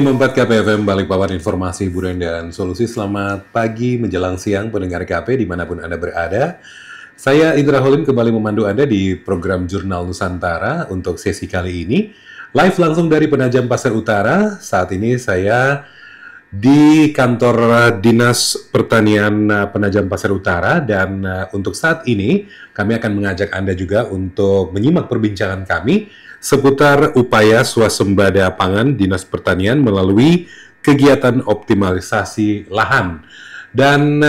105.4 KPFM Balikpapan, informasi, budaya dan solusi. Selamat pagi menjelang siang pendengar KP dimanapun Anda berada. Saya Indra Holim kembali memandu Anda di program Jurnal Nusantara untuk sesi kali ini. Live langsung dari Penajam Pasir Utara. Saat ini saya di kantor Dinas Pertanian Penajam Pasir Utara, dan untuk saat ini kami akan mengajak Anda juga untuk menyimak perbincangan kami seputar upaya swasembada pangan Dinas Pertanian melalui kegiatan optimalisasi lahan. Dan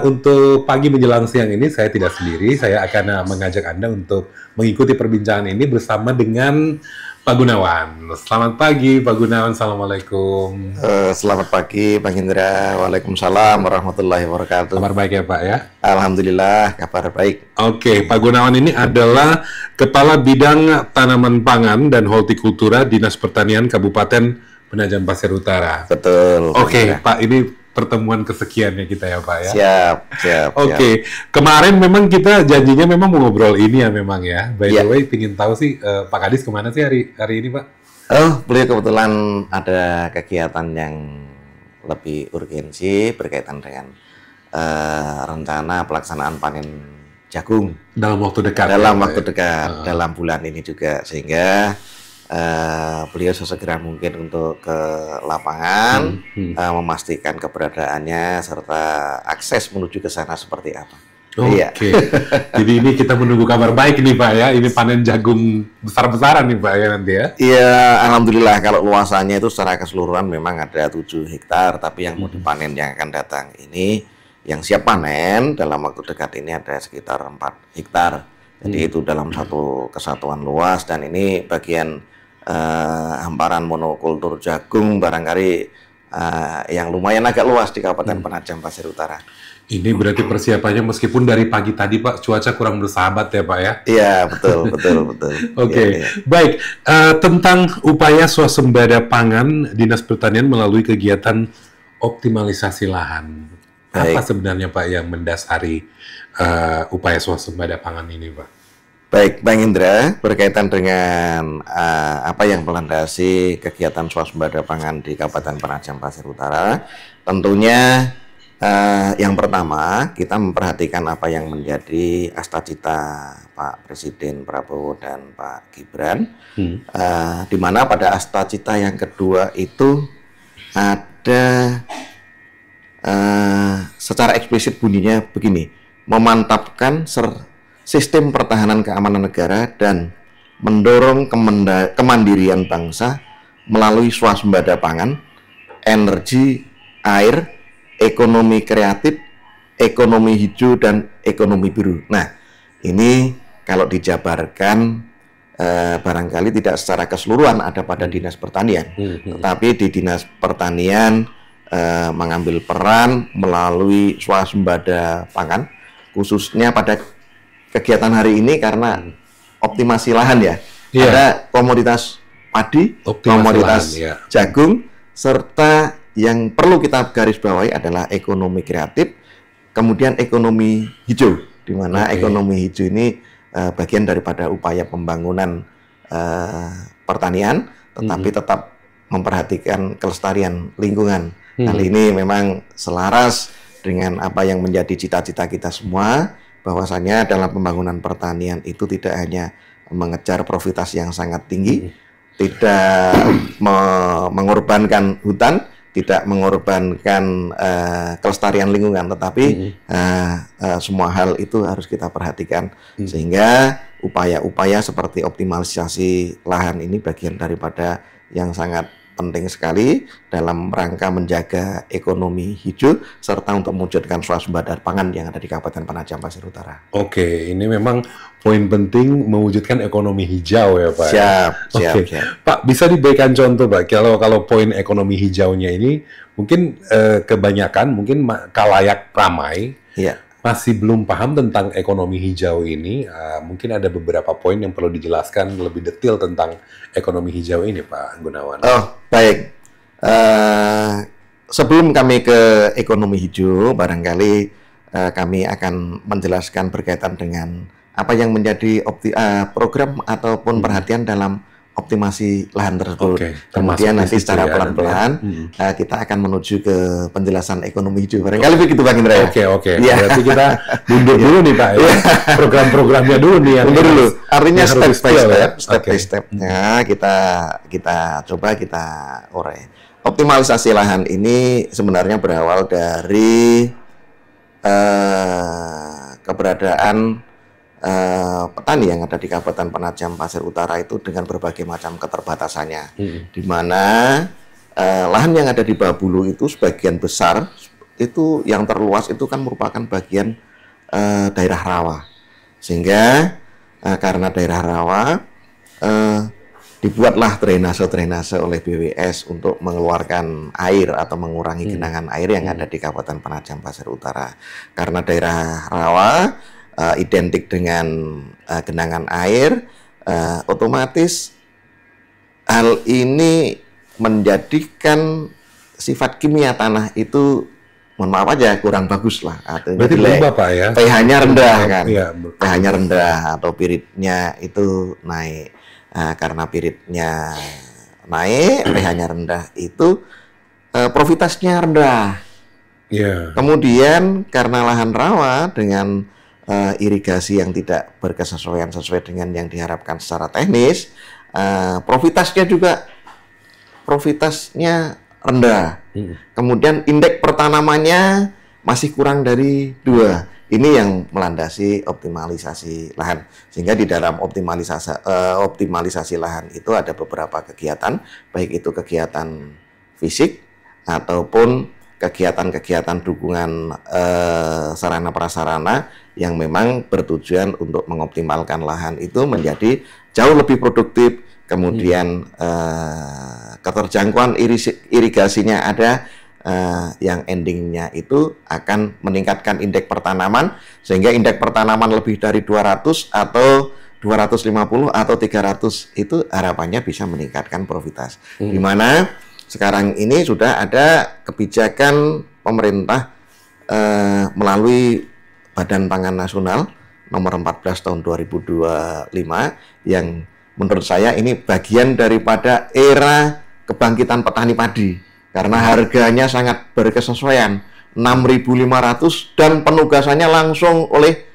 untuk pagi menjelang siang ini saya tidak sendiri, saya akan mengajak Anda untuk mengikuti perbincangan ini bersama dengan Pak Gunawan. Selamat pagi Pak Gunawan, Assalamualaikum. Selamat pagi Bang Indra, Waalaikumsalam warahmatullahi wabarakatuh. Kabar baik ya Pak ya? Alhamdulillah, kabar baik. Oke, Pak Gunawan ini adalah Kepala Bidang Tanaman Pangan dan Hortikultura Dinas Pertanian Kabupaten Penajam Pasir Utara. Betul. Oke, Pak, ini pertemuan kesekiannya kita ya Pak ya? Siap. Oke. Kemarin memang kita janjinya memang mau ngobrol ini ya memang ya. By the way, pingin tahu sih Pak Kadis kemana sih hari ini Pak? Beliau kebetulan ada kegiatan yang lebih urgensi berkaitan dengan rencana pelaksanaan panen jagung. Dalam waktu dekat? Dalam waktu dekat, dalam bulan ini juga. Sehingga beliau sesegera mungkin untuk ke lapangan, memastikan keberadaannya serta akses menuju ke sana seperti apa. Oke. Jadi ini kita menunggu kabar baik nih Pak ya. Ini panen jagung besar-besaran nih Pak ya nanti ya. Iya, alhamdulillah kalau luasannya itu secara keseluruhan memang ada 7 hektar, tapi yang mau dipanen yang akan datang ini yang siap panen dalam waktu dekat ini ada sekitar 4 hektar. Jadi itu dalam satu kesatuan luas, dan ini bagian hamparan monokultur jagung barangkali yang lumayan agak luas di Kabupaten Penajam Pasir Utara. Ini berarti persiapannya meskipun dari pagi tadi Pak, cuaca kurang bersahabat ya Pak ya? Iya, betul. Oke. Baik, tentang upaya swasembada pangan Dinas Pertanian melalui kegiatan optimalisasi lahan. Apa sebenarnya Pak yang mendasari upaya swasembada pangan ini Pak? Baik, Bang Indra, berkaitan dengan apa yang melandasi kegiatan swasembada pangan di Kabupaten Penajam Pasir Utara, tentunya yang pertama kita memperhatikan apa yang menjadi astacita Pak Presiden Prabowo dan Pak Gibran, di mana pada astacita yang kedua itu ada secara eksplisit bunyinya begini: memantapkan sistem pertahanan keamanan negara dan mendorong kemandirian bangsa melalui swasembada pangan, energi, air, ekonomi kreatif, ekonomi hijau, dan ekonomi biru. Nah, ini kalau dijabarkan barangkali tidak secara keseluruhan ada pada Dinas Pertanian, tetapi di Dinas Pertanian mengambil peran melalui swasembada pangan, khususnya pada kegiatan hari ini karena optimasi lahan ya. Ada komoditas padi, komoditas jagung, serta yang perlu kita garis bawahi adalah ekonomi kreatif, kemudian ekonomi hijau, di mana ekonomi hijau ini bagian daripada upaya pembangunan pertanian, tetapi tetap memperhatikan kelestarian lingkungan. Hal ini memang selaras dengan apa yang menjadi cita-cita kita semua, bahwasanya dalam pembangunan pertanian itu tidak hanya mengejar profitasi yang sangat tinggi, tidak mengorbankan hutan, tidak mengorbankan kelestarian lingkungan, tetapi semua hal itu harus kita perhatikan, sehingga upaya-upaya seperti optimalisasi lahan ini bagian daripada yang sangat penting sekali dalam rangka menjaga ekonomi hijau serta untuk mewujudkan swasembada pangan yang ada di Kabupaten Penajam Pasir Utara. Oke, ini memang poin penting mewujudkan ekonomi hijau ya Pak. Siap. Pak, bisa diberikan contoh Pak, kalau poin ekonomi hijaunya ini mungkin kebanyakan mungkin kalayak ramai masih belum paham tentang ekonomi hijau ini. Mungkin ada beberapa poin yang perlu dijelaskan lebih detail tentang ekonomi hijau ini Pak Gunawan. Oh, baik. Sebelum kami ke ekonomi hijau, barangkali kami akan menjelaskan berkaitan dengan apa yang menjadi program ataupun perhatian dalam optimasi lahan tersebut. Oke, Kemudian termasuk di nanti situ secara ya, pelan-pelan nanti ya. kita akan menuju ke penjelasan ekonomi hidup. Barangkali begitu Bang Indra ya. Oke. Iya. Berarti kita mundur dulu nih Pak ya. Program-programnya dulu nih yang Mundur dulu. harus- Artinya yang step harus by detail ya. step Oke. by stepnya kita coba kita urai. Optimalisasi lahan ini sebenarnya berawal dari keberadaan petani yang ada di Kabupaten Penajam Pasir Utara itu dengan berbagai macam keterbatasannya, di mana lahan yang ada di Babulu itu sebagian besar itu yang terluas itu kan merupakan bagian daerah rawa, sehingga karena daerah rawa dibuatlah drainase oleh BWS untuk mengeluarkan air atau mengurangi genangan air yang ada di Kabupaten Penajam Pasir Utara. Karena daerah rawa identik dengan genangan air, otomatis hal ini menjadikan sifat kimia tanah itu, mohon maaf aja, kurang bagus lah. Berarti berubah Pak ya. pH-nya rendah kan, Iya, pH-nya rendah atau piritnya itu naik. Karena piritnya naik, pH-nya rendah itu profitasnya rendah. Iya. Kemudian karena lahan rawa dengan irigasi yang tidak berkesesuaian sesuai dengan yang diharapkan secara teknis, profitasnya rendah. Kemudian indeks pertanamannya masih kurang dari 2. Ini yang melandasi optimalisasi lahan. Sehingga di dalam optimalisasi lahan itu ada beberapa kegiatan, baik itu kegiatan fisik ataupun kegiatan-kegiatan dukungan sarana prasarana yang memang bertujuan untuk mengoptimalkan lahan itu menjadi jauh lebih produktif. Kemudian keterjangkauan irigasinya ada, yang endingnya itu akan meningkatkan indeks pertanaman, sehingga indeks pertanaman lebih dari 200 atau 250 atau 300 itu harapannya bisa meningkatkan profitas. Di mana sekarang ini sudah ada kebijakan pemerintah melalui Badan Pangan Nasional nomor 14 tahun 2025 yang menurut saya ini bagian daripada era kebangkitan petani padi, karena harganya sangat berkesesuaian, 6.500 dan penugasannya langsung oleh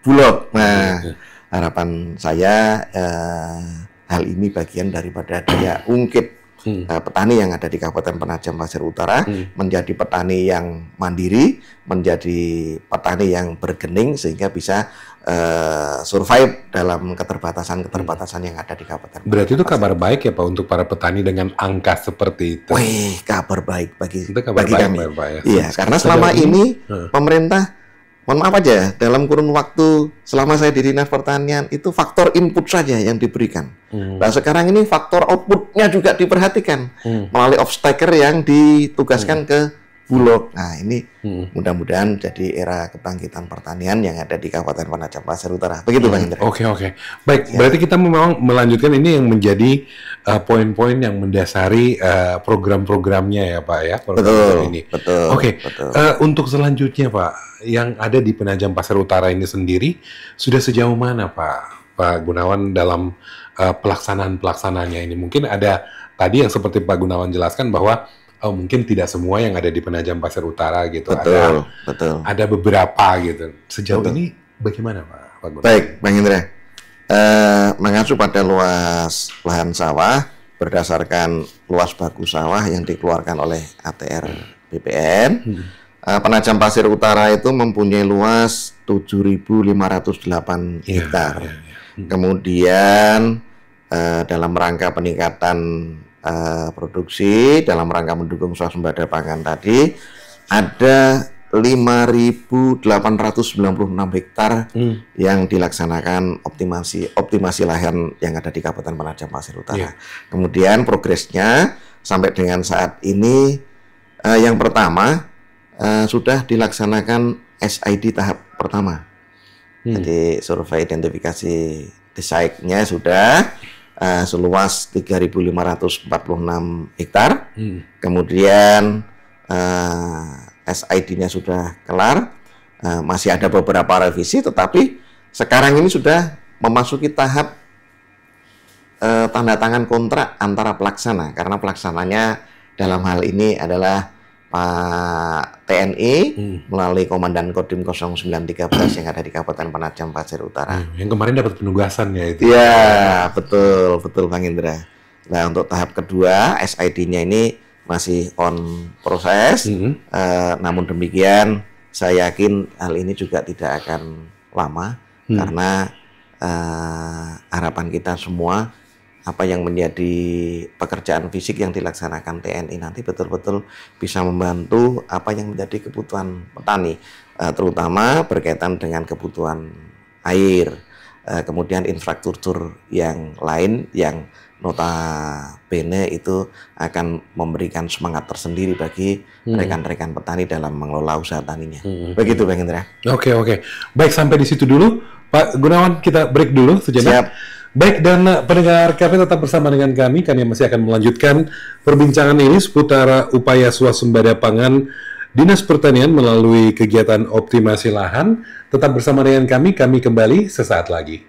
Bulog. Nah, harapan saya hal ini bagian daripada daya ungkit petani yang ada di Kabupaten Penajam Pasir Utara menjadi petani yang mandiri, menjadi petani yang bergening sehingga bisa survive dalam keterbatasan yang ada di Kabupaten. Berarti itu kabar baik ya Pak untuk para petani dengan angka seperti itu. Wih, kabar baik bagi Kabar bagi baik, kami. Pak ya. Iya, karena selama ini pemerintah, mohon maaf aja, dalam kurun waktu selama saya di Dinas Pertanian itu faktor input saja yang diberikan. Nah sekarang ini faktor outputnya juga diperhatikan melalui obstacle yang ditugaskan ke Bulog. Nah ini mudah-mudahan jadi era kebangkitan pertanian yang ada di Kabupaten Penajam Pasir Utara. Begitu Bang Indra. Oke. Baik, berarti kita memang melanjutkan ini yang menjadi poin-poin yang mendasari program-programnya ya Pak ya. Program ini. Betul. Oke. Untuk selanjutnya Pak, yang ada di Penajam Pasir Utara ini sendiri sudah sejauh mana Pak Gunawan dalam pelaksanaan-pelaksanaannya ini? Mungkin ada tadi yang seperti Pak Gunawan jelaskan bahwa mungkin tidak semua yang ada di Penajam Pasir Utara gitu. Betul. Ada beberapa gitu. Sejauh ini bagaimana Pak Gunawan? Baik, Bang Indra. Mengacu pada luas lahan sawah berdasarkan luas baku sawah yang dikeluarkan oleh ATR BPN, Penajam Pasir Utara itu mempunyai luas 7.508 hektar. Kemudian dalam rangka peningkatan produksi, dalam rangka mendukung swasembada pangan tadi, ada 5.896 hektar yang dilaksanakan optimasi lahan yang ada di Kabupaten Penajam Pasir Utara. Kemudian progresnya sampai dengan saat ini yang pertama sudah dilaksanakan SID tahap pertama. Jadi survei identifikasi desaiknya sudah seluas 3.546 hektar. Kemudian SID-nya sudah kelar. Masih ada beberapa revisi, tetapi sekarang ini sudah memasuki tahap tanda tangan kontrak antara pelaksana, karena pelaksananya dalam hal ini adalah Pak TNI melalui Komandan Kodim 0913 yang ada di Kabupaten Penajam Pasir Utara. Yang kemarin dapat penugasan ya itu. Iya, betul Bang Indra. Nah, untuk tahap kedua SID-nya ini masih on proses. Namun demikian, saya yakin hal ini juga tidak akan lama karena harapan kita semua apa yang menjadi pekerjaan fisik yang dilaksanakan TNI nanti betul-betul bisa membantu apa yang menjadi kebutuhan petani, terutama berkaitan dengan kebutuhan air, kemudian infrastruktur yang lain yang notabene itu akan memberikan semangat tersendiri bagi rekan-rekan petani dalam mengelola usaha taninya. Begitu Bang Indra. Oke. Baik, sampai di situ dulu. Pak Gunawan, kita break dulu sejenak. Siap. Baik, dan pendengar KP tetap bersama dengan kami masih akan melanjutkan perbincangan ini seputar upaya swasembada pangan Dinas Pertanian melalui kegiatan optimasi lahan. Tetap bersama dengan kami kembali sesaat lagi.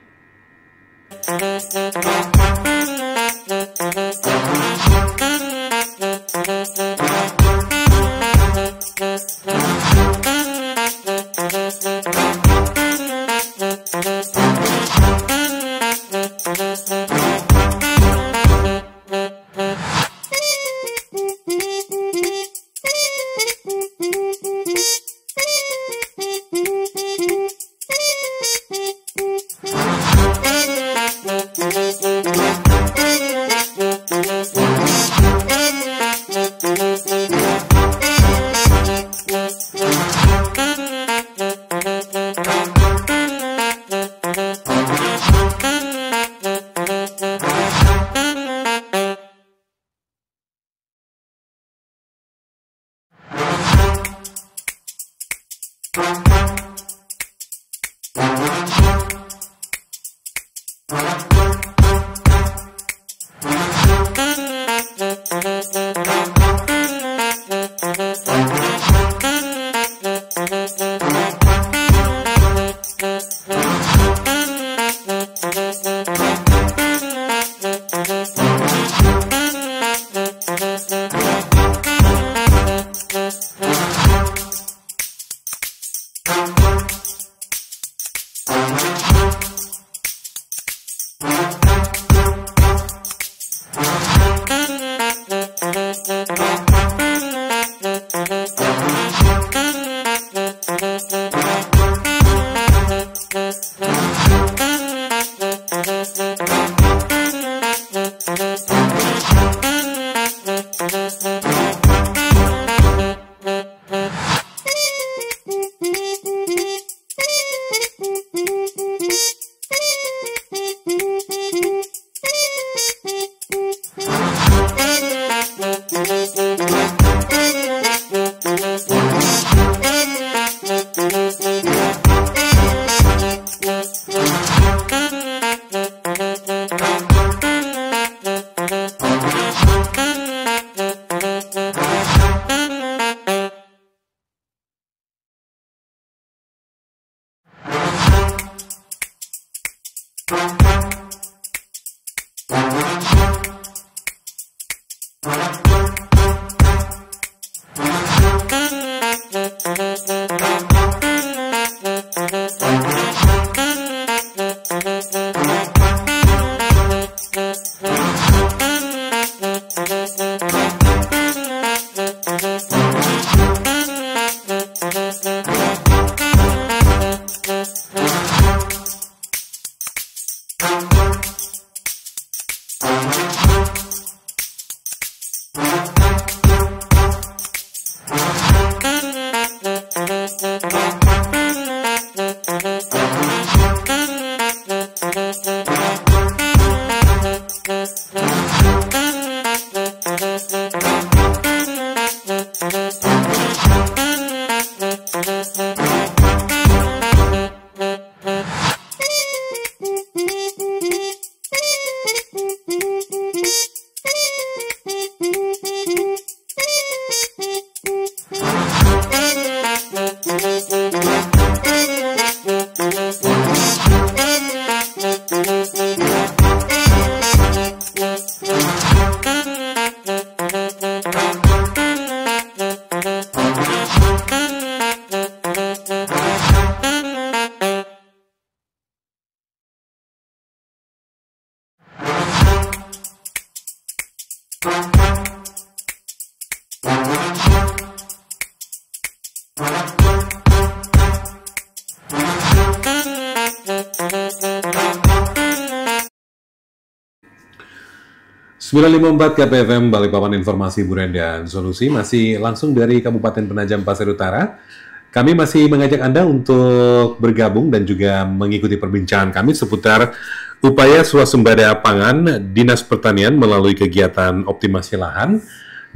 954 KPFM Balikpapan Informasi Hiburan dan Solusi masih langsung dari Kabupaten Penajam Pasir Utara. Kami masih mengajak Anda untuk bergabung dan juga mengikuti perbincangan kami seputar upaya swasembada pangan Dinas Pertanian melalui kegiatan optimasi lahan.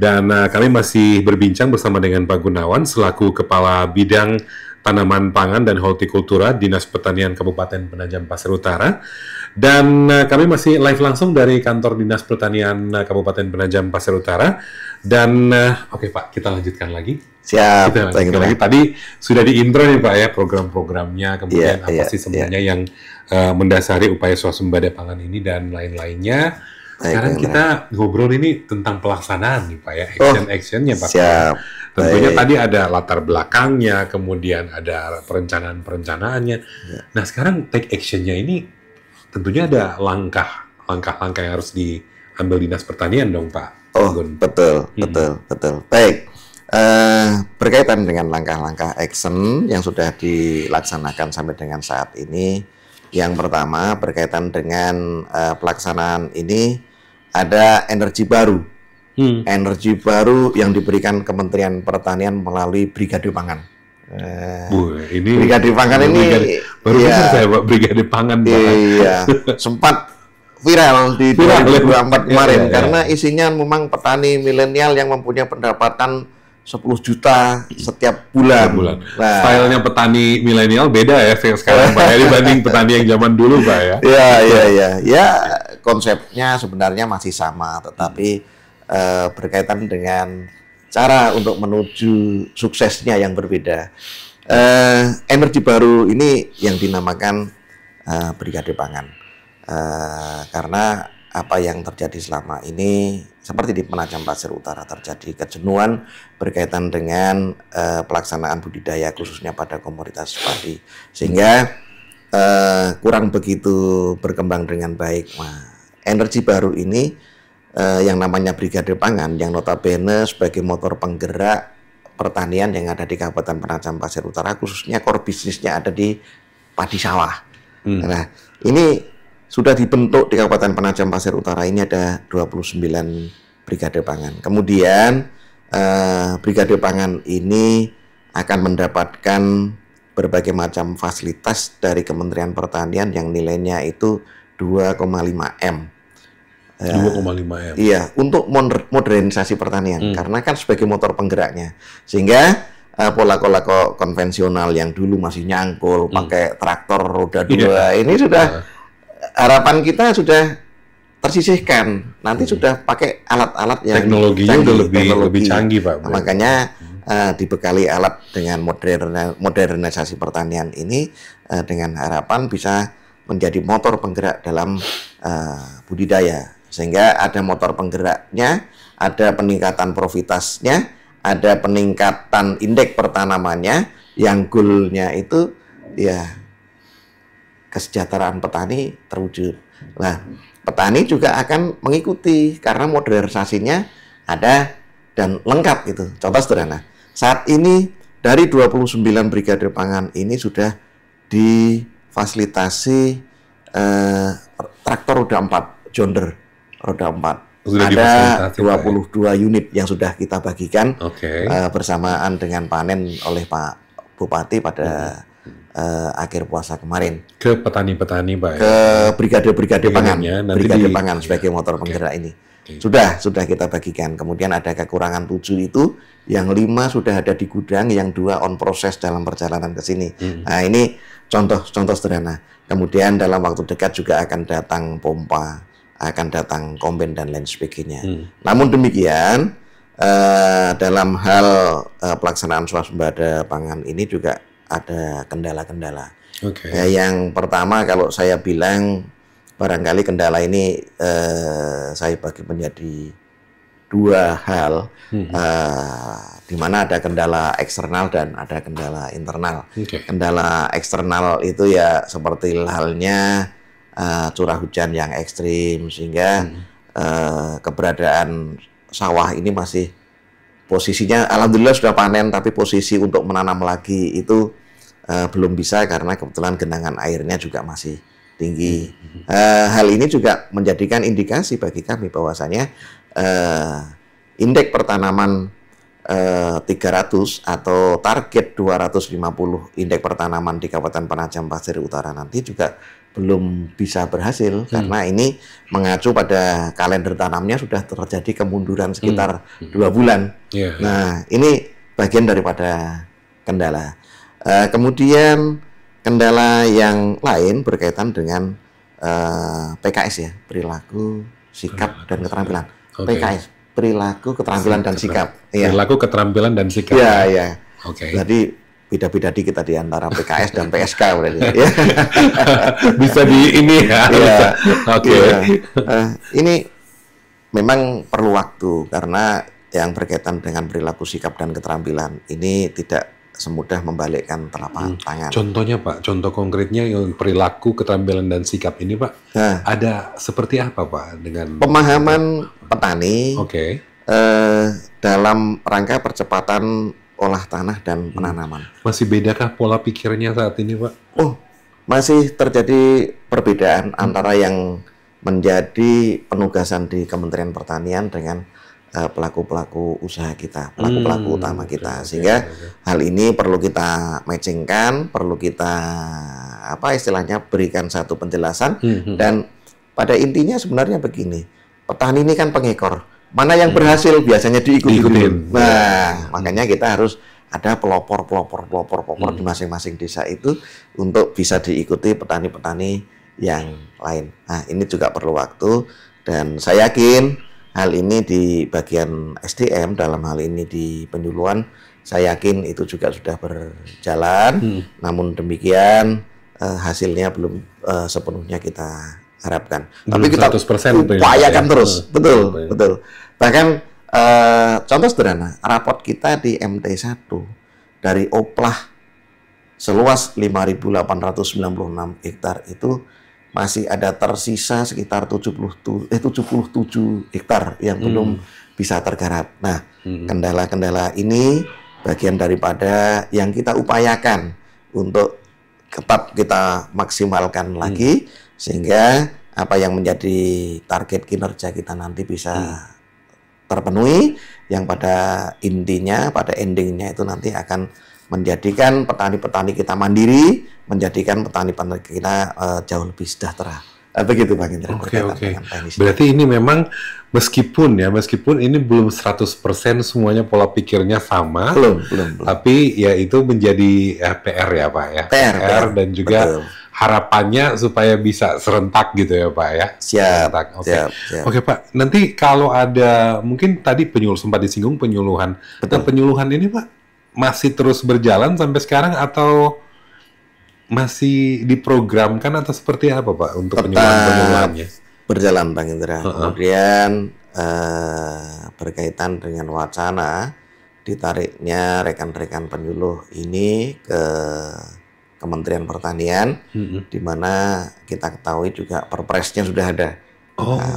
Dan kami masih berbincang bersama dengan Pak Gunawan selaku Kepala Bidang Tanaman Pangan dan Hortikultura Dinas Pertanian Kabupaten Penajam Pasir Utara. Dan kami masih live langsung dari kantor Dinas Pertanian Kabupaten Penajam Pasir Utara. Dan oke Pak, kita lanjutkan lagi. Siap. Kita lanjutkan lagi. Tadi sudah di intro nih Pak ya program-programnya, kemudian apa sih sebenarnya yang mendasari upaya swasembada pangan ini dan lain-lainnya. Sekarang kita ngobrol ini tentang pelaksanaan nih Pak ya, action-actionnya Pak. Siap. Tentunya tadi ada latar belakangnya, kemudian ada perencanaan-perencanaannya. Nah sekarang take actionnya ini tentunya ada langkah-langkah yang harus diambil Dinas Pertanian dong Pak. Betul. Baik, berkaitan dengan langkah-langkah action yang sudah dilaksanakan sampai dengan saat ini, yang pertama berkaitan dengan pelaksanaan ini ada energi baru. Energi baru yang diberikan Kementerian Pertanian melalui Brigade Pangan. Ini Brigade Pangan ini baru dengar saya Pak, Brigade Pangan. Iya, sempat viral di 2024 kemarin karena isinya memang petani milenial yang mempunyai pendapatan 10 juta setiap bulan. Nah, stylenya petani milenial beda ya sekarang Pak dibanding petani yang zaman dulu Pak ya. Ya, konsepnya sebenarnya masih sama, tetapi berkaitan dengan cara untuk menuju suksesnya yang berbeda. Energi baru ini yang dinamakan Brigade Pangan, karena apa yang terjadi selama ini seperti di Penajam Pasir Utara terjadi kejenuhan berkaitan dengan pelaksanaan budidaya khususnya pada komoditas padi, sehingga kurang begitu berkembang dengan baik. Nah, energi baru ini yang namanya Brigade Pangan yang notabene sebagai motor penggerak pertanian yang ada di Kabupaten Penajam Pasir Utara, khususnya core bisnisnya ada di padi sawah. Nah, ini sudah dibentuk di Kabupaten Penajam Pasir Utara ini ada 29 Brigade Pangan. Kemudian Brigade Pangan ini akan mendapatkan berbagai macam fasilitas dari Kementerian Pertanian yang nilainya itu 2,5 M. 2,5 M. Iya, untuk modernisasi pertanian, karena kan sebagai motor penggeraknya, sehingga pola-pola konvensional yang dulu masih nyangkul pakai traktor roda 2 ini sudah harapan kita sudah tersisihkan. Nanti sudah pakai alat-alat yang teknologinya udah lebih canggih Pak. Makanya dibekali alat dengan modernisasi pertanian ini dengan harapan bisa menjadi motor penggerak dalam budidaya, sehingga ada motor penggeraknya, ada peningkatan profitasnya, ada peningkatan indeks pertanamannya, yang goalnya itu ya kesejahteraan petani terwujud. Nah, petani juga akan mengikuti karena modernisasinya ada dan lengkap itu. Contoh sederhana, saat ini dari 29 Brigade Pangan ini sudah difasilitasi traktor roda 4 John Deere roda 4. Ada 22 unit yang sudah kita bagikan bersamaan dengan panen oleh Pak Bupati pada akhir puasa kemarin. Ke petani-petani Pak. Ke Brigade Pangan. Brigade Pangan sebagai motor penggerak ini. Sudah kita bagikan. Kemudian ada kekurangan 7 itu, yang 5 sudah ada di gudang, yang 2 on proses dalam perjalanan ke sini. Nah, ini contoh sederhana. Kemudian dalam waktu dekat juga akan datang pompa, akan datang komben dan lain sebagainya. Namun demikian, dalam hal pelaksanaan swasembada pangan ini juga ada kendala-kendala. Yang pertama, kalau saya bilang barangkali kendala ini saya bagi menjadi 2 hal, di mana ada kendala eksternal dan ada kendala internal. Kendala eksternal itu ya seperti halnya curah hujan yang ekstrim, sehingga keberadaan sawah ini masih posisinya alhamdulillah sudah panen, tapi posisi untuk menanam lagi itu belum bisa karena kebetulan genangan airnya juga masih tinggi. Hal ini juga menjadikan indikasi bagi kami bahwasanya indeks pertanaman 300 atau target 250 indeks pertanaman di Kabupaten Penajam Pasir Utara nanti juga belum bisa berhasil karena ini mengacu pada kalender tanamnya sudah terjadi kemunduran sekitar 2 bulan. Nah, ini bagian daripada kendala. Kemudian kendala yang lain berkaitan dengan PKS ya, perilaku, sikap, dan keterampilan. PKS, perilaku, keterampilan, dan sikap. Perilaku, keterampilan, dan sikap. Iya. Jadi beda-beda dikit tadi antara PKS dan PSK berarti. Bisa di ini ya. Ini memang perlu waktu karena yang berkaitan dengan perilaku, sikap, dan keterampilan ini tidak semudah membalikkan telapak tangan. Contohnya Pak, contoh konkretnya yang perilaku, keterampilan, dan sikap ini Pak, ada seperti apa Pak dengan pemahaman petani dalam rangka percepatan olah tanah dan penanaman. Masih bedakah pola pikirnya saat ini Pak? Oh, masih terjadi perbedaan antara yang menjadi penugasan di Kementerian Pertanian dengan pelaku-pelaku usaha kita, pelaku-pelaku utama kita, sehingga hal ini perlu kita matchingkan, perlu kita istilahnya berikan satu penjelasan. Dan pada intinya sebenarnya begini, petani ini kan pengekor, mana yang berhasil biasanya diikutin. Nah, makanya kita harus ada pelopor di masing-masing desa itu untuk bisa diikuti petani-petani yang lain. Nah, ini juga perlu waktu, dan saya yakin hal ini di bagian SDM, dalam hal ini di penyuluhan, saya yakin itu juga sudah berjalan. Namun demikian hasilnya belum sepenuhnya kita harapkan. Tapi kita upayakan terus, betul. Bahkan contoh sederhana, rapot kita di MT1 dari Oplah seluas 5.896 hektar itu masih ada tersisa sekitar 77 hektar yang belum bisa tergarap. Nah, kendala-kendala ini bagian daripada yang kita upayakan untuk tetap kita maksimalkan lagi, sehingga apa yang menjadi target kinerja kita nanti bisa terpenuhi, yang pada intinya, pada endingnya itu nanti akan menjadikan petani-petani kita mandiri, menjadikan petani-petani kita jauh lebih sejahtera. Begitu Bang Indra. Oke. Berarti ini memang meskipun ini belum 100% semuanya pola pikirnya sama. Belum. Tapi ya itu menjadi PR ya Pak ya. PR dan juga harapannya supaya bisa serentak gitu ya Pak ya. Siap. Oke Pak, nanti kalau ada, mungkin tadi sempat disinggung penyuluhan. Dan penyuluhan ini Pak masih terus berjalan sampai sekarang atau masih diprogramkan atau seperti apa Pak untuk penyuluhan-penyuluhannya? Berjalan Bang Indra. Kemudian berkaitan dengan wacana ditariknya rekan-rekan penyuluh ini ke Kementerian Pertanian, di mana kita ketahui juga perpresnya sudah ada.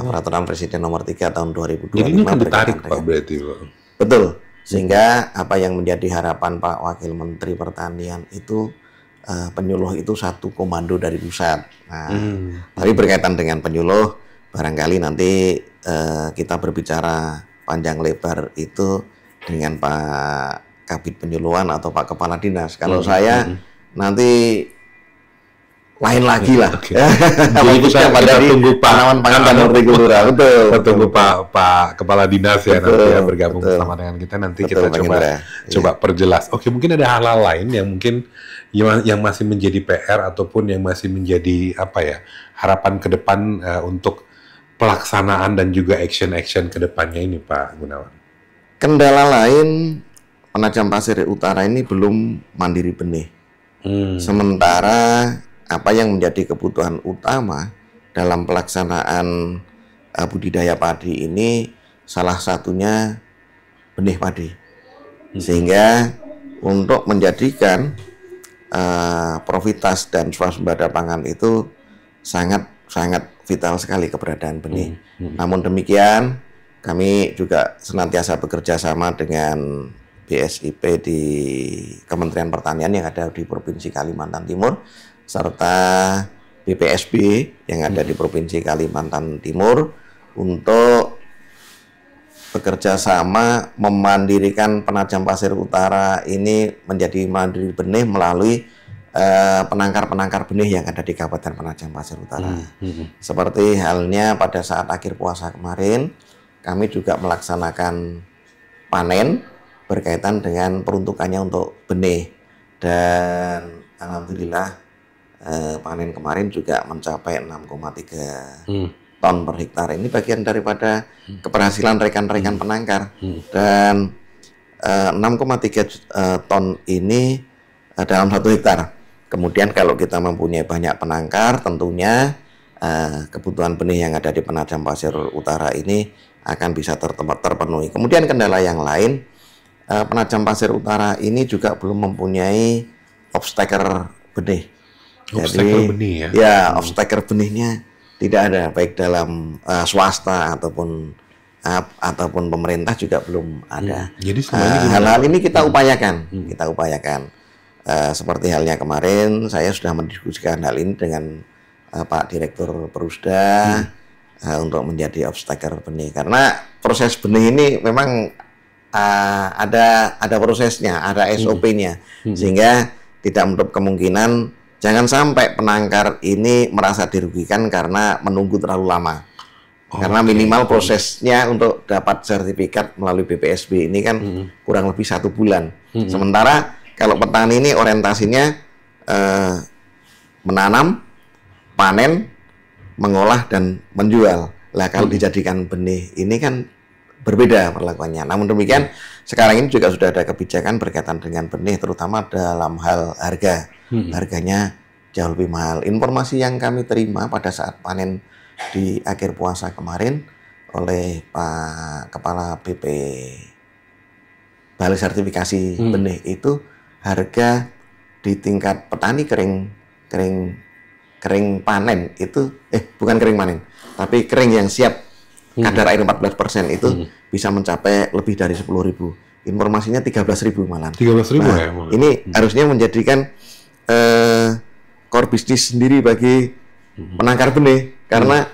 Peraturan Presiden nomor 3 tahun 2025. Jadi ini kan ditarik Pak berarti Pak? Betul. Sehingga apa yang menjadi harapan Pak Wakil Menteri Pertanian itu penyuluh itu satu komando dari pusat. Nah, tapi berkaitan dengan penyuluh, barangkali nanti kita berbicara panjang lebar itu dengan Pak Kabid Penyuluhan atau Pak Kepala Dinas. Kalau saya nanti lain lagi lah. Jadi kita tunggu tanaman pangan dan hortikultura. Betul. Tunggu Pak Kepala Dinas ya nanti ya bergabung bersama dengan kita, nanti kita coba perjelas. Oke, mungkin ada hal-hal lain yang mungkin yang masih menjadi PR ataupun yang masih menjadi harapan ke depan untuk pelaksanaan dan juga action ke depannya ini Pak Gunawan. Kendala lain, Penajam Pasir Utara ini belum mandiri benih. Sementara apa yang menjadi kebutuhan utama dalam pelaksanaan budidaya padi ini salah satunya benih padi. Sehingga untuk menjadikan profitas dan swasembada pangan itu sangat vital sekali keberadaan benih. Namun demikian, kami juga senantiasa bekerja sama dengan BSIP di Kementerian Pertanian yang ada di Provinsi Kalimantan Timur, serta BPSB yang ada di Provinsi Kalimantan Timur untuk bekerja sama memandirikan Penajam Pasir Utara ini menjadi mandiri benih melalui penangkar-penangkar benih yang ada di Kabupaten Penajam Pasir Utara. Seperti halnya pada saat akhir puasa kemarin, kami juga melaksanakan panen berkaitan dengan peruntukannya untuk benih, dan alhamdulillah panen kemarin juga mencapai 6,3 ton per hektar. Ini bagian daripada keberhasilan rekan-rekan penangkar. Dan 6,3 ton ini dalam 1 hektar. Kemudian kalau kita mempunyai banyak penangkar, tentunya kebutuhan benih yang ada di Penajam Pasir Utara ini akan bisa terpenuhi. Kemudian kendala yang lain, Penajam Pasir Utara ini juga belum mempunyai obstaker benih. Obstaker benih ya? Ya, obstaker benihnya tidak ada, baik dalam swasta ataupun pemerintah juga belum ada. Jadi semuanya hal-hal ini kita upayakan, seperti halnya kemarin saya sudah mendiskusikan hal ini dengan Pak Direktur Perusda untuk menjadi obstaker benih, karena proses benih ini memang ada prosesnya, ada SOP-nya, sehingga tidak menutup kemungkinan jangan sampai penangkar ini merasa dirugikan karena menunggu terlalu lama. Karena minimal prosesnya untuk dapat sertifikat melalui BPSB ini kan kurang lebih 1 bulan. Sementara kalau petani ini orientasinya menanam, panen, mengolah dan menjual. Lah kalau dijadikan benih ini kan berbeda perlakuannya. Namun demikian sekarang ini juga sudah ada kebijakan berkaitan dengan benih, terutama dalam hal harga. Harganya jauh lebih mahal. Informasi yang kami terima pada saat panen di akhir puasa kemarin oleh Pak Kepala BP Balai Sertifikasi Benih itu, harga di tingkat petani kering panen itu bukan kering panen, tapi kering yang siap kadar air 14% itu bisa mencapai lebih dari 10.000. Informasinya 13.000 malah. 13.000 ya? Ini harusnya menjadikan core bisnis sendiri bagi penangkar benih, karena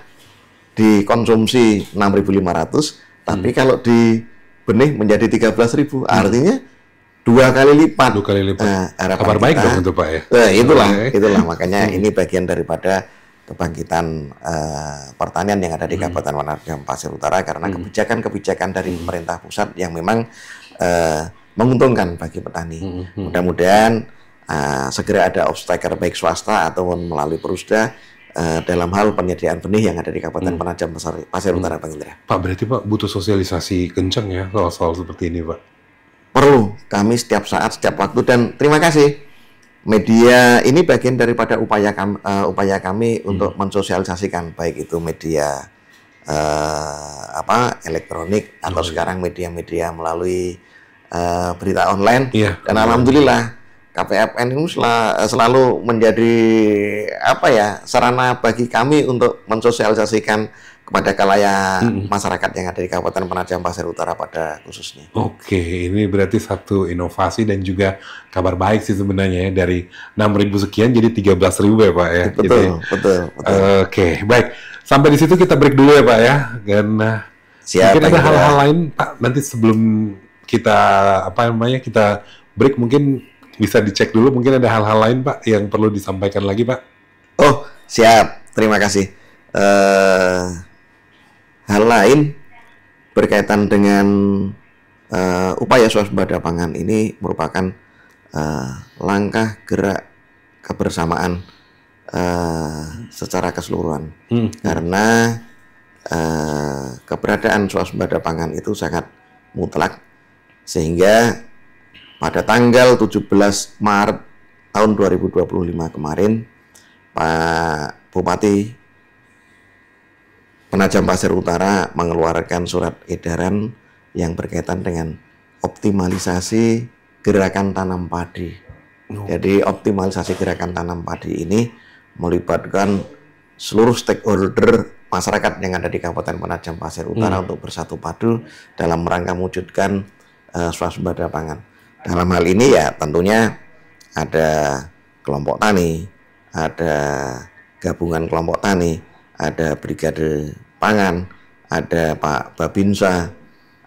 dikonsumsi 6.500, tapi kalau di benih menjadi 13.000, artinya 2 kali lipat. 2 kali lipat. Kabar baik dong itu Pak ya? Itulah makanya ini bagian daripada kebangkitan pertanian yang ada di Kabupaten Penajam Pasir Utara, karena kebijakan-kebijakan dari pemerintah pusat yang memang menguntungkan bagi petani. Mudah-mudahan segera ada obstaker baik swasta ataupun melalui Perusda dalam hal penyediaan benih yang ada di Kabupaten Penajam Pasir Utara, Pak Indra. Pak, berarti Pak butuh sosialisasi kencang ya soal seperti ini Pak? Perlu, kami setiap saat, setiap waktu, dan terima kasih media ini bagian daripada upaya kami untuk mensosialisasikan, baik itu media elektronik atau sekarang media-media melalui berita online. Dan alhamdulillah KPFN ini selalu menjadi sarana bagi kami untuk mensosialisasikan kepada khalayak masyarakat yang ada di Kabupaten Penajam Pasir Utara pada khususnya. Oke, ini berarti satu inovasi dan juga kabar baik sih sebenarnya ya, dari 6.000 sekian jadi 13.000 ya Pak ya. Betul. Oke, baik. Sampai di situ kita break dulu ya Pak ya. Karena mungkin ada hal-hal lain Pak, nanti sebelum kita kita break mungkin bisa dicek dulu, mungkin ada hal-hal lain Pak yang perlu disampaikan lagi Pak. Oh, siap. Terima kasih. Hal lain berkaitan dengan upaya swasembada pangan ini merupakan langkah gerak kebersamaan secara keseluruhan. Karena keberadaan swasembada pangan itu sangat mutlak, sehingga pada tanggal 17 Maret tahun 2025 kemarin, Pak Bupati Penajam Pasir Utara mengeluarkan surat edaran yang berkaitan dengan optimalisasi gerakan tanam padi. Jadi optimalisasi gerakan tanam padi ini melibatkan seluruh stakeholder masyarakat yang ada di Kabupaten Penajam Pasir Utara untuk bersatu padu dalam rangka mewujudkan swasembada pangan. Dalam hal ini ya tentunya ada kelompok tani, ada gabungan kelompok tani, ada Brigade Pangan, ada Pak Babinsa,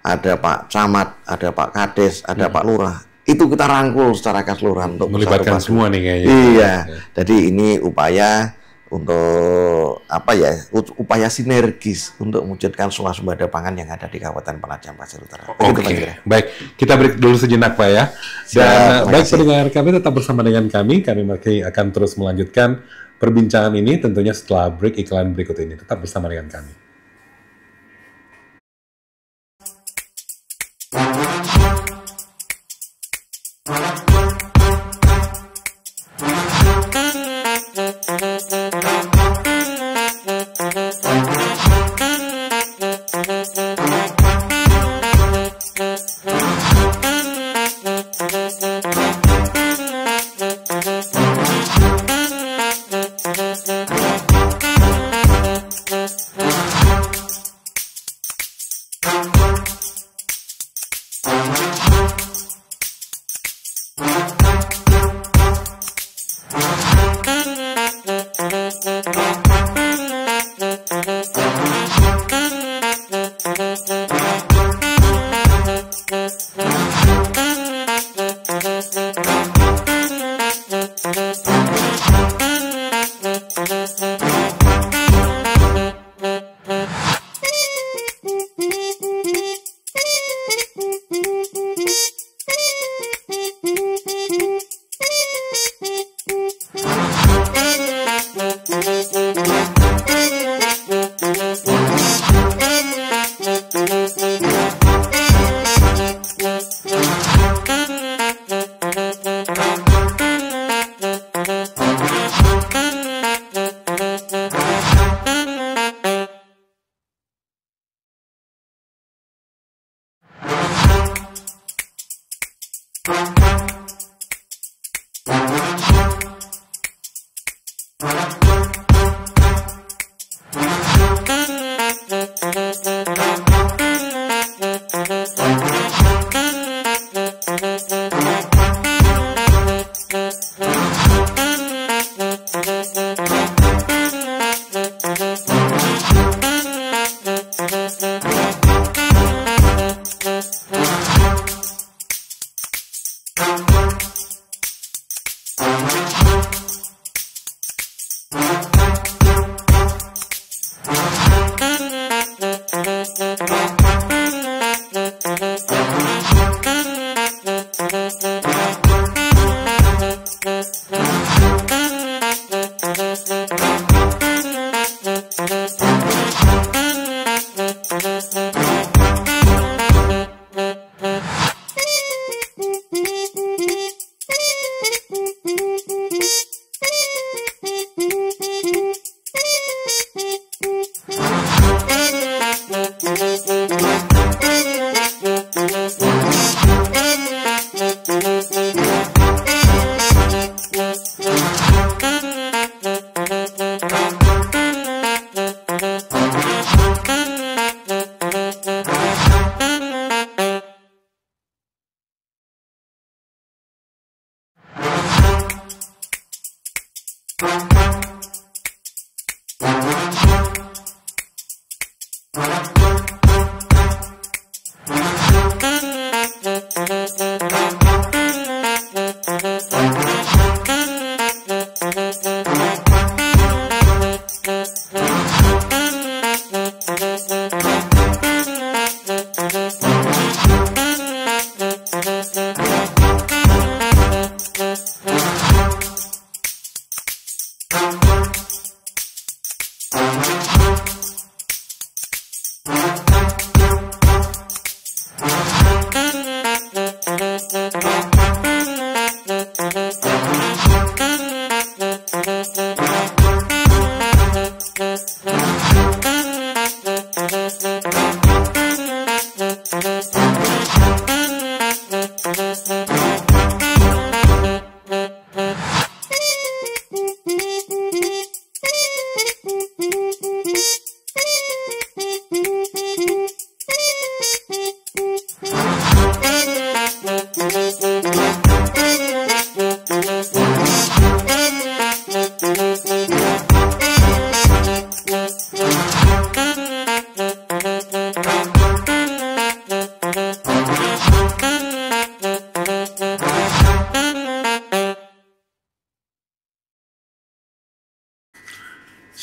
ada Pak Camat, ada Pak Kades, ada Pak Lurah. Itu kita rangkul secara keseluruhan untuk melibatkan semua nih kayaknya. Iya. Jadi ini upaya untuk apa ya? Upaya sinergis untuk mewujudkan swasembada pangan yang ada di Kabupaten Penajam Pasir Utara. Oke. Baik, kita break dulu sejenak Pak ya. Dan baik pendengar kami tetap bersama dengan kami. Kami masih akan terus melanjutkan perbincangan ini tentunya setelah break iklan berikut ini. Tetap bersama dengan kami.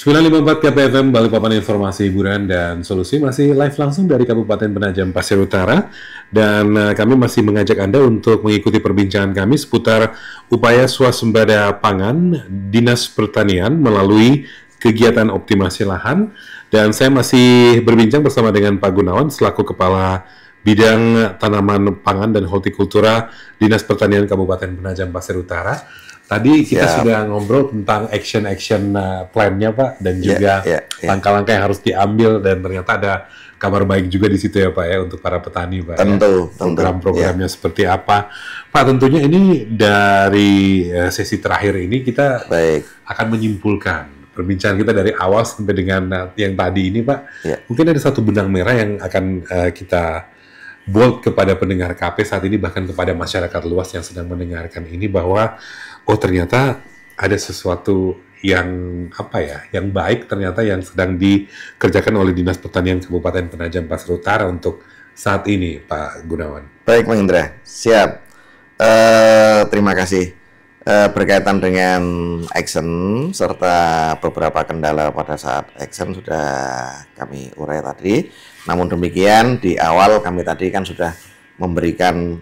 954 KPFM Balikpapan Informasi Hiburan dan Solusi masih live langsung dari Kabupaten Penajam Pasir Utara, dan kami masih mengajak Anda untuk mengikuti perbincangan kami seputar upaya swasembada pangan Dinas Pertanian melalui kegiatan optimasi lahan, dan saya masih berbincang bersama dengan Pak Gunawan selaku Kepala Bidang Tanaman Pangan dan Hortikultura Dinas Pertanian Kabupaten Penajam Pasir Utara. Tadi kita sudah ngobrol tentang action plan-nya Pak, dan juga langkah-langkah yang harus diambil, dan ternyata ada kabar baik juga di situ ya Pak ya untuk para petani Pak. Tentu, program-programnya seperti apa Pak? Tentunya ini dari sesi terakhir ini kita akan menyimpulkan perbincangan kita dari awal sampai dengan yang tadi ini Pak. Mungkin ada satu benang merah yang akan kita bold kepada pendengar KP saat ini, bahkan kepada masyarakat luas yang sedang mendengarkan ini, bahwa ternyata ada sesuatu yang yang baik ternyata yang sedang dikerjakan oleh Dinas Pertanian Kabupaten Penajam Pasir Utara untuk saat ini, Pak Gunawan. Baik, Bang Indra. Siap. Terima kasih. Berkaitan dengan action serta beberapa kendala pada saat action sudah kami urai tadi. Namun demikian, di awal kami tadi kan sudah memberikan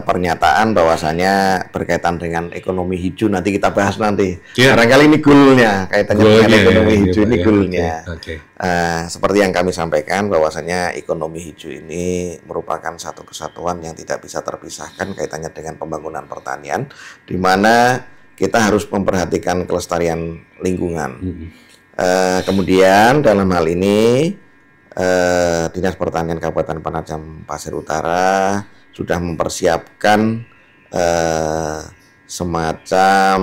pernyataan bahwasanya berkaitan dengan ekonomi hijau, nanti kita bahas nanti. Barangkali ini goalnya, kaitannya dengan ekonomi hijau ini goalnya. Seperti yang kami sampaikan bahwasanya ekonomi hijau ini merupakan satu kesatuan yang tidak bisa terpisahkan kaitannya dengan pembangunan pertanian, di mana kita harus memperhatikan kelestarian lingkungan. Kemudian dalam hal ini Dinas Pertanian Kabupaten Penajam Pasir Utara sudah mempersiapkan semacam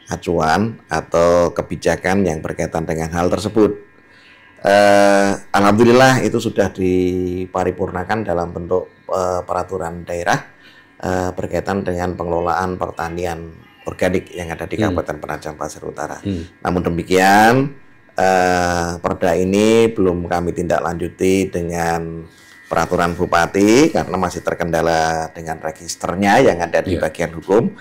acuan atau kebijakan yang berkaitan dengan hal tersebut. Alhamdulillah itu sudah diparipurnakan dalam bentuk peraturan daerah berkaitan dengan pengelolaan pertanian organik yang ada di Kabupaten Penajam Pasir Utara. Namun demikian, perda ini belum kami tindak lanjuti dengan peraturan bupati karena masih terkendala dengan registernya yang ada di bagian hukum.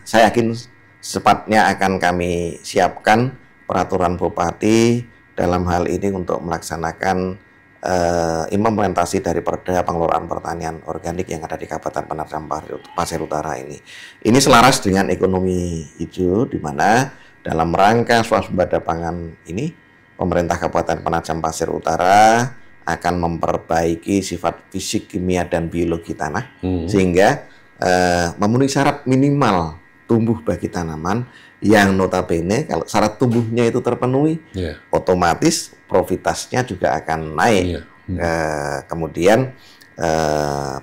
Saya yakin secepatnya akan kami siapkan peraturan bupati dalam hal ini untuk melaksanakan implementasi dari perda pengelolaan pertanian organik yang ada di Kabupaten Penajam Pasir Utara ini. Ini selaras dengan ekonomi hijau, di mana dalam rangka swasembada pangan ini, pemerintah Kabupaten Penajam Pasir Utara akan memperbaiki sifat fisik, kimia, dan biologi tanah, sehingga memenuhi syarat minimal tumbuh bagi tanaman yang notabene kalau syarat tumbuhnya itu terpenuhi, otomatis profitasnya juga akan naik. Kemudian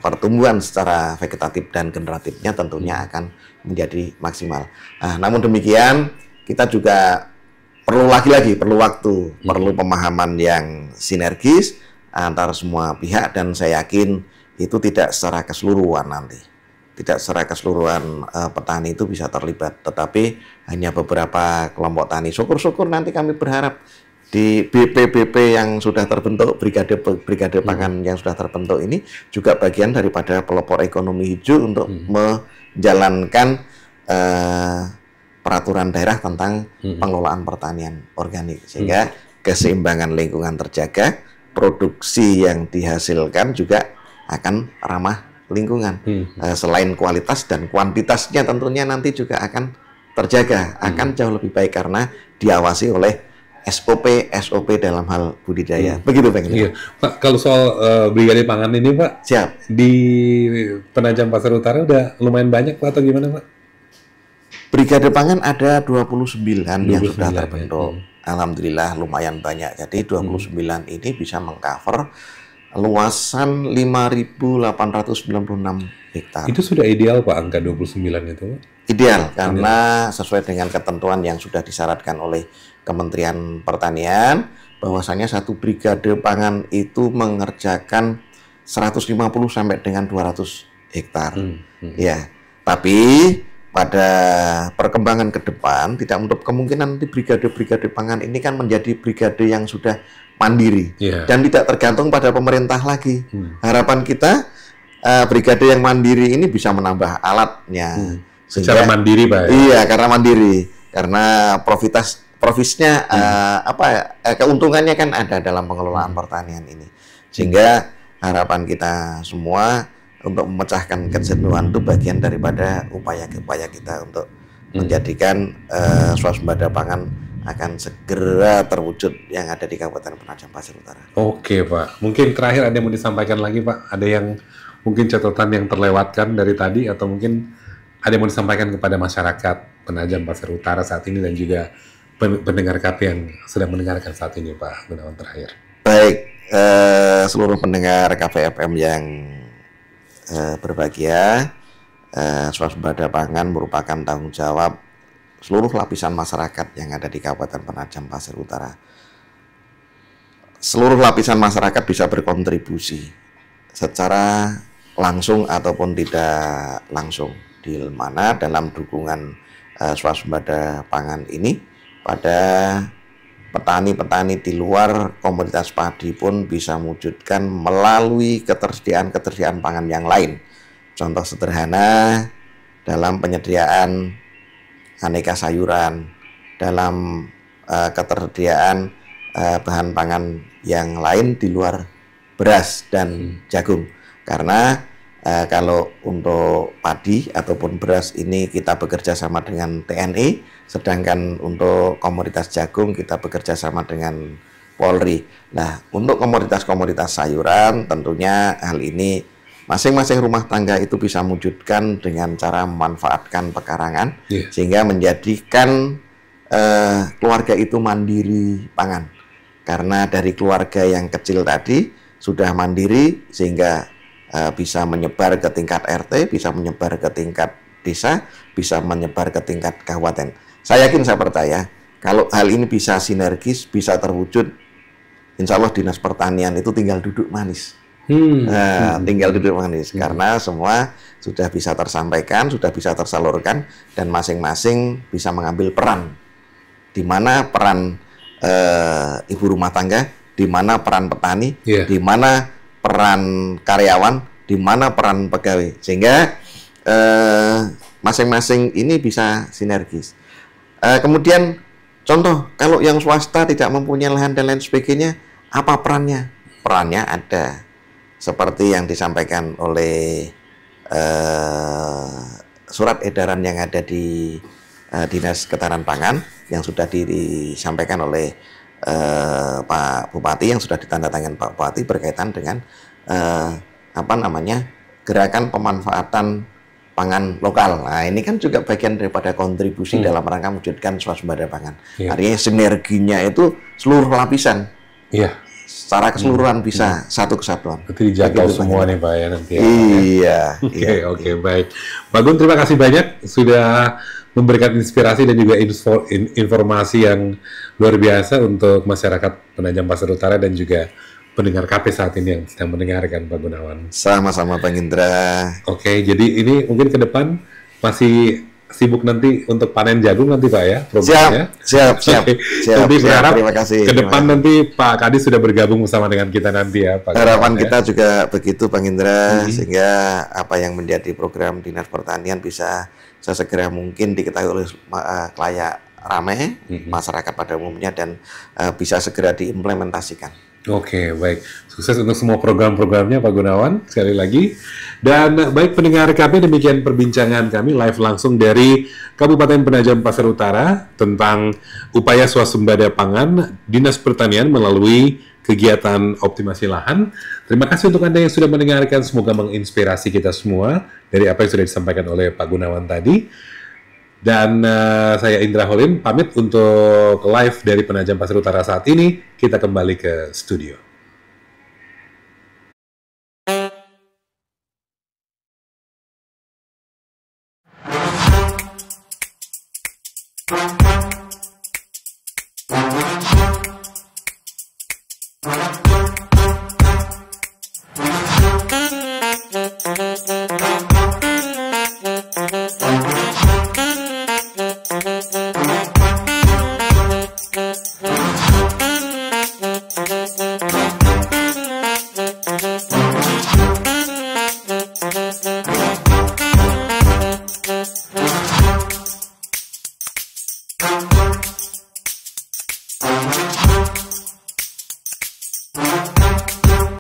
pertumbuhan secara vegetatif dan generatifnya tentunya akan menjadi maksimal. Namun demikian, kita juga perlu perlu waktu, perlu pemahaman yang sinergis antara semua pihak, dan saya yakin itu tidak secara keseluruhan nanti. Tidak secara keseluruhan petani itu bisa terlibat, tetapi hanya beberapa kelompok tani. Syukur-syukur nanti kami berharap di BP yang sudah terbentuk, brigade pangan yang sudah terbentuk ini juga bagian daripada pelopor ekonomi hijau untuk menjalankan peraturan daerah tentang pengelolaan pertanian organik, sehingga keseimbangan lingkungan terjaga, produksi yang dihasilkan juga akan ramah lingkungan. Selain kualitas dan kuantitasnya tentunya nanti juga akan terjaga, akan jauh lebih baik karena diawasi oleh SOP dalam hal budidaya. Begitu Bang. Pak, kalau soal brigade pangan ini Pak, di Penajam Pasir Utara udah lumayan banyak Pak, atau gimana Pak? Brigade pangan ada 29 yang sudah terbentuk. Alhamdulillah lumayan banyak. Jadi 29 ini bisa mengcover luasan 5.896 hektar. Itu sudah ideal Pak, angka 29 itu Pak? Ideal, karena sesuai dengan ketentuan yang sudah disyaratkan oleh Kementerian Pertanian, bahwasanya satu brigade pangan itu mengerjakan 150 sampai dengan 200 hektar. Ya, tapi pada perkembangan ke depan tidak menutup kemungkinan nanti brigade-brigade pangan ini kan menjadi brigade yang sudah mandiri dan tidak tergantung pada pemerintah lagi. Harapan kita brigade yang mandiri ini bisa menambah alatnya secara mandiri Pak. Iya, karena mandiri. karena profisnya keuntungannya kan ada dalam pengelolaan pertanian ini. Sehingga harapan kita semua untuk memecahkan kejenuhan itu bagian daripada upaya-upaya kita untuk menjadikan swasembada pangan akan segera terwujud yang ada di Kabupaten Penajam Pasir Utara. Oke Pak, mungkin terakhir ada yang mau disampaikan lagi Pak? Ada yang mungkin catatan yang terlewatkan dari tadi, atau mungkin ada yang mau disampaikan kepada masyarakat Penajam Pasir Utara saat ini dan juga pendengar KP yang sedang mendengarkan saat ini Pak Gunawan terakhir? Baik, seluruh pendengar KPFM yang berbahagia, swasembada pangan merupakan tanggung jawab seluruh lapisan masyarakat yang ada di Kabupaten Penajam Pasir Utara. Seluruh lapisan masyarakat bisa berkontribusi secara langsung ataupun tidak langsung, di mana dalam dukungan swasembada pangan ini pada petani-petani di luar komoditas padi pun bisa mewujudkan melalui ketersediaan pangan yang lain. Contoh sederhana dalam penyediaan aneka sayuran, dalam ketersediaan bahan pangan yang lain di luar beras dan jagung. Karena kalau untuk padi ataupun beras ini kita bekerja sama dengan TNI, sedangkan untuk komoditas jagung kita bekerja sama dengan Polri. Nah, untuk komoditas-komoditas sayuran tentunya hal ini masing-masing rumah tangga itu bisa mewujudkan dengan cara memanfaatkan pekarangan, sehingga menjadikan keluarga itu mandiri pangan. Karena dari keluarga yang kecil tadi sudah mandiri, sehingga bisa menyebar ke tingkat RT, bisa menyebar ke tingkat desa, bisa menyebar ke tingkat kabupaten. Saya yakin, saya percaya, kalau hal ini bisa sinergis, bisa terwujud, insya Allah Dinas Pertanian itu tinggal duduk manis. Tinggal duduk manis, karena semua sudah bisa tersampaikan, sudah bisa tersalurkan, dan masing-masing bisa mengambil peran. Di mana peran ibu rumah tangga, di mana peran petani, di mana peran karyawan, di mana peran pegawai, sehingga masing-masing ini bisa sinergis. Kemudian contoh, kalau yang swasta tidak mempunyai lahan dan lain sebagainya, apa perannya? Perannya ada. Seperti yang disampaikan oleh surat edaran yang ada di Dinas Ketahanan Pangan yang sudah disampaikan oleh Pak Bupati, yang sudah ditandatangani Pak Bupati berkaitan dengan gerakan pemanfaatan pangan lokal. Nah, ini kan juga bagian daripada kontribusi dalam rangka mewujudkan swasembada pangan. Artinya sinerginya itu seluruh lapisan. Secara keseluruhan bisa satu kesatuan. Berarti dijangkau semua nih Pak ya nanti. Oke, baik. Pak Gun, terima kasih banyak sudah memberikan inspirasi dan juga informasi yang luar biasa untuk masyarakat Penajam Pasir Utara dan juga pendengar KP saat ini yang sedang mendengarkan Pak Gunawan. Sama-sama Bang Indra. Oke, jadi ini mungkin ke depan masih sibuk nanti untuk panen jagung nanti Pak ya programnya. Siap. Jadi berharap terima kasih. Ke depan nanti Pak Kadis sudah bergabung bersama dengan kita nanti ya Pak. Harapan kita juga begitu Bang Indra, sehingga apa yang menjadi program Dinas Pertanian bisa sesegera mungkin diketahui oleh khalayak ramai, masyarakat pada umumnya, dan bisa segera diimplementasikan. Oke, baik. Sukses untuk semua program-programnya Pak Gunawan, sekali lagi. Dan baik pendengar KP, demikian perbincangan kami live langsung dari Kabupaten Penajam Pasir Utara tentang upaya swasembada pangan Dinas Pertanian melalui kegiatan optimasi lahan. Terima kasih untuk Anda yang sudah mendengarkan, semoga menginspirasi kita semua dari apa yang sudah disampaikan oleh Pak Gunawan tadi. Dan saya Indra Holim pamit untuk live dari Penajam Pasir Utara saat ini. Kita kembali ke studio.